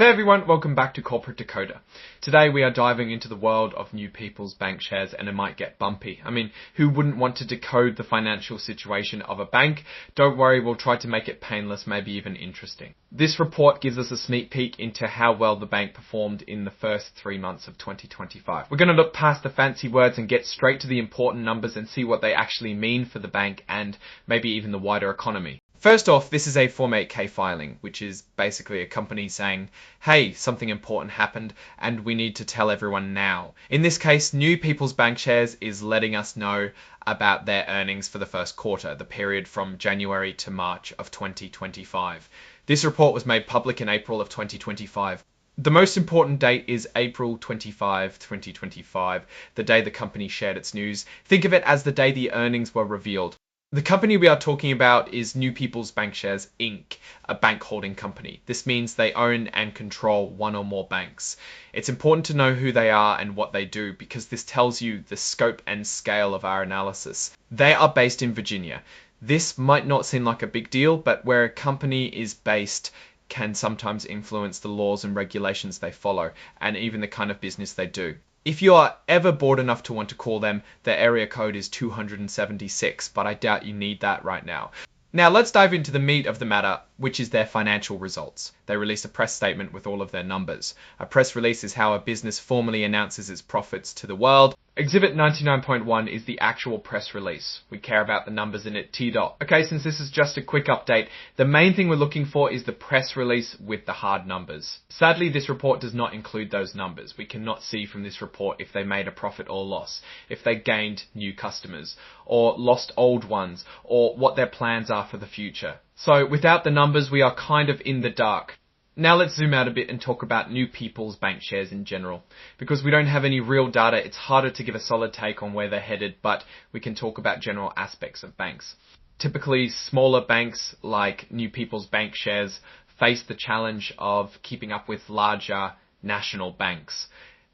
Hey everyone, welcome back to Corporate Decoder. Today we are diving into the world of new people's bank shares, and it might get bumpy. I mean, who wouldn't want to decode the financial situation of a bank? Don't worry, we'll try to make it painless, maybe even interesting. This report gives us a sneak peek into how well the bank performed in the first 3 months of 2025. We're going to look past the fancy words and get straight to the important numbers and see what they actually mean for the bank and maybe even the wider economy. First off, this is a Form 8K filing, which is basically a company saying, hey, something important happened and we need to tell everyone now. In this case, New People's Bankshares is letting us know about their earnings for the first quarter, the period from January to March of 2025. This report was made public in April of 2025. The most important date is April 25, 2025, the day the company shared its news. Think of it as the day the earnings were revealed. The company we are talking about is New People's Bankshares, Inc., a bank holding company. This means they own and control one or more banks. It's important to know who they are and what they do because this tells you the scope and scale of our analysis. They are based in Virginia. This might not seem like a big deal, but where a company is based can sometimes influence the laws and regulations they follow and even the kind of business they do. If you are ever bored enough to want to call them, their area code is 276, but I doubt you need that right now. Now let's dive into the meat of the matter, which is their financial results. They released a press statement with all of their numbers. A press release is how a business formally announces its profits to the world. Exhibit 99.1 is the actual press release. We care about the numbers in it, T-dot. Okay, since this is just a quick update, the main thing we're looking for is the press release with the hard numbers. Sadly, this report does not include those numbers. We cannot see from this report if they made a profit or loss, if they gained new customers, or lost old ones, or what their plans are for the future. So without the numbers, we are kind of in the dark. Now let's zoom out a bit and talk about New People's Bankshares in general. Because we don't have any real data, it's harder to give a solid take on where they're headed, but we can talk about general aspects of banks. Typically, smaller banks like New People's Bankshares face the challenge of keeping up with larger national banks.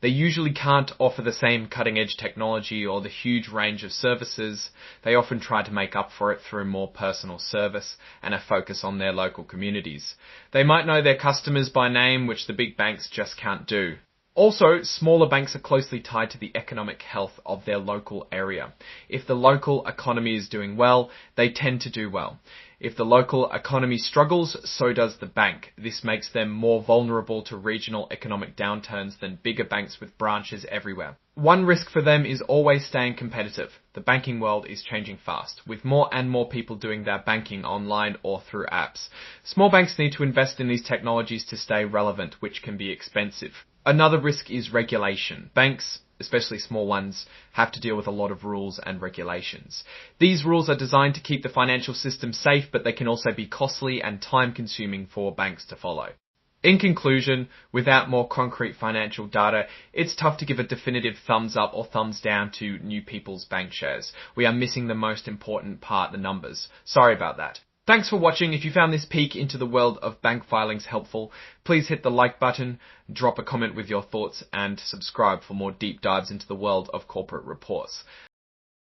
They usually can't offer the same cutting-edge technology or the huge range of services. They often try to make up for it through more personal service and a focus on their local communities. They might know their customers by name, which the big banks just can't do. Also, smaller banks are closely tied to the economic health of their local area. If the local economy is doing well, they tend to do well. If the local economy struggles, so does the bank. This makes them more vulnerable to regional economic downturns than bigger banks with branches everywhere. One risk for them is always staying competitive. The banking world is changing fast, with more and more people doing their banking online or through apps. Small banks need to invest in these technologies to stay relevant, which can be expensive. Another risk is regulation. Banks, especially small ones, have to deal with a lot of rules and regulations. These rules are designed to keep the financial system safe, but they can also be costly and time-consuming for banks to follow. In conclusion, without more concrete financial data, it's tough to give a definitive thumbs up or thumbs down to New People's Bankshares. We are missing the most important part, the numbers. Sorry about that. Thanks for watching. If you found this peek into the world of bank filings helpful, please hit the like button, drop a comment with your thoughts, and subscribe for more deep dives into the world of corporate reports.